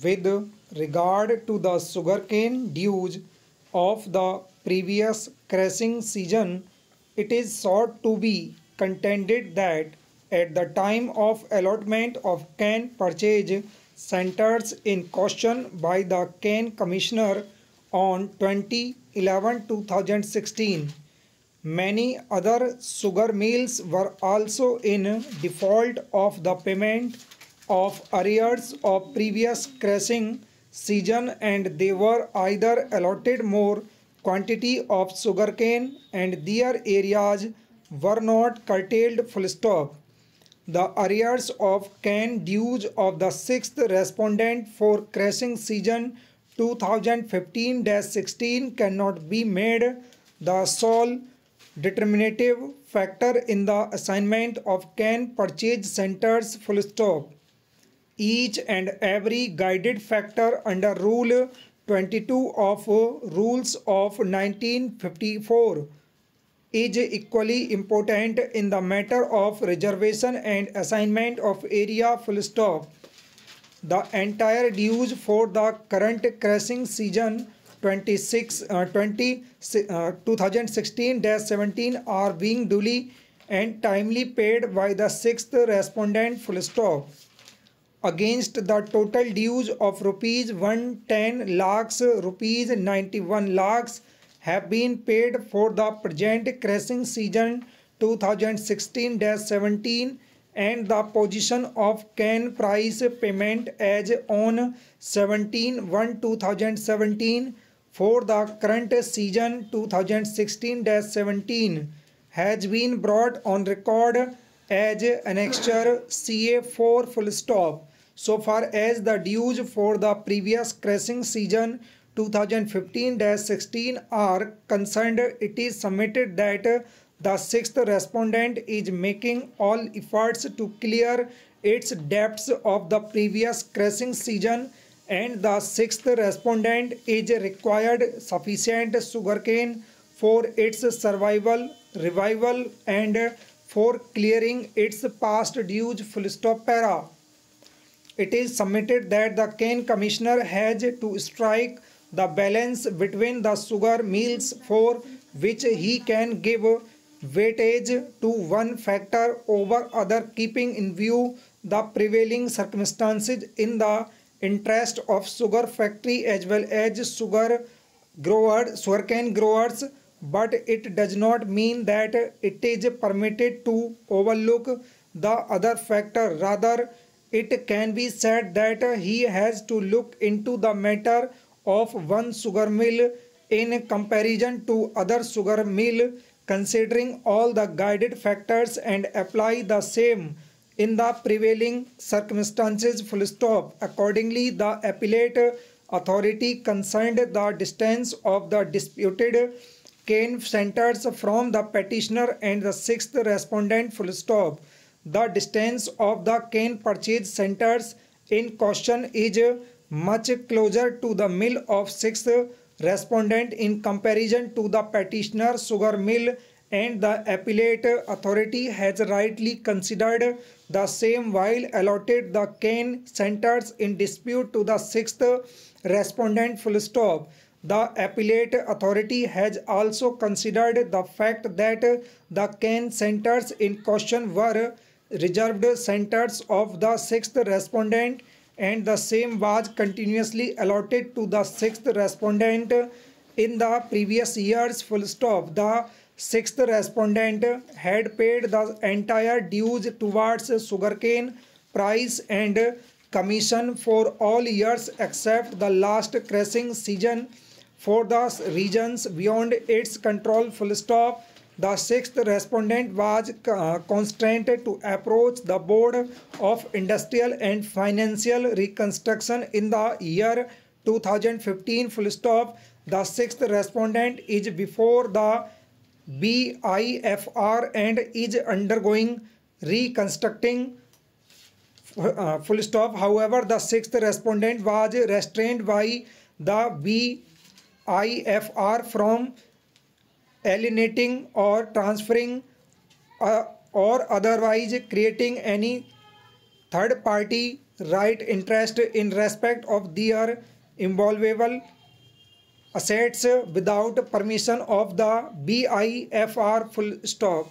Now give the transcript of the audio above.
With regard to the sugarcane dues of the previous crushing season, it is sought to be contended that at the time of allotment of cane purchase centers in question by the Cane Commissioner on 2011-2016, many other sugar mills were also in default of the payment of arrears of previous crushing season, and they were either allotted more quantity of sugarcane and their areas were not curtailed full stop. The arrears of cane dues of the sixth respondent for crushing season 2015-16 cannot be made the sole determinative factor in the assignment of cane purchase centers full stop. Each and every guided factor under Rule 22 of Rules of 1954 is equally important in the matter of reservation and assignment of area full stop. The entire dues for the current crushing season 2016-17 are being duly and timely paid by the sixth respondent full stop. Against the total dues of rupees 110 lakhs, rupees 91 lakhs have been paid for the present crushing season 2016-17, and the position of cane price payment as on 17/1/2017 for the current season 2016-17 has been brought on record as annexure CA4 full stop. So far as the dues for the previous crushing season 2015-16 are concerned, it is submitted that the sixth respondent is making all efforts to clear its debts of the previous crushing season, and the sixth respondent is required sufficient sugarcane for its survival, revival, and for clearing its past dues full stop para. It is submitted that the cane commissioner has to strike the balance between the sugar mills for which he can give weightage to one factor over other, keeping in view the prevailing circumstances in the interest of sugar factory as well as sugarcane growers, but it does not mean that it is permitted to overlook the other factor. Rather, it can be said that he has to look into the matter of one sugar mill in comparison to other sugar mill, considering all the guided factors, and apply the same in the prevailing circumstances full stop. Accordingly, the appellate authority concerned the distance of the disputed cane centers from the petitioner and the sixth respondent full stop. The distance of the cane purchase centers in question is much closer to the mill of sixth respondent in comparison to the petitioner sugar mill, and the appellate authority has rightly considered the same while allotted the cane centers in dispute to the sixth respondent full stop. The appellate authority has also considered the fact that the cane centers in question were reserved centers of the sixth respondent, and the same was continuously allotted to the sixth respondent in the previous years full stop. The sixth respondent had paid the entire dues towards sugarcane price and commission for all years except the last crushing season for the regions beyond its control full stop. The sixth respondent was constrained to approach the Board of Industrial and Financial Reconstruction in the year 2015 full stop. The sixth respondent is before the BIFR and is undergoing reconstructing full stop. However, the sixth respondent was restrained by the BIFR from alienating or transferring or otherwise creating any third party right interest in respect of their involvable assets without permission of the BIFR full stop.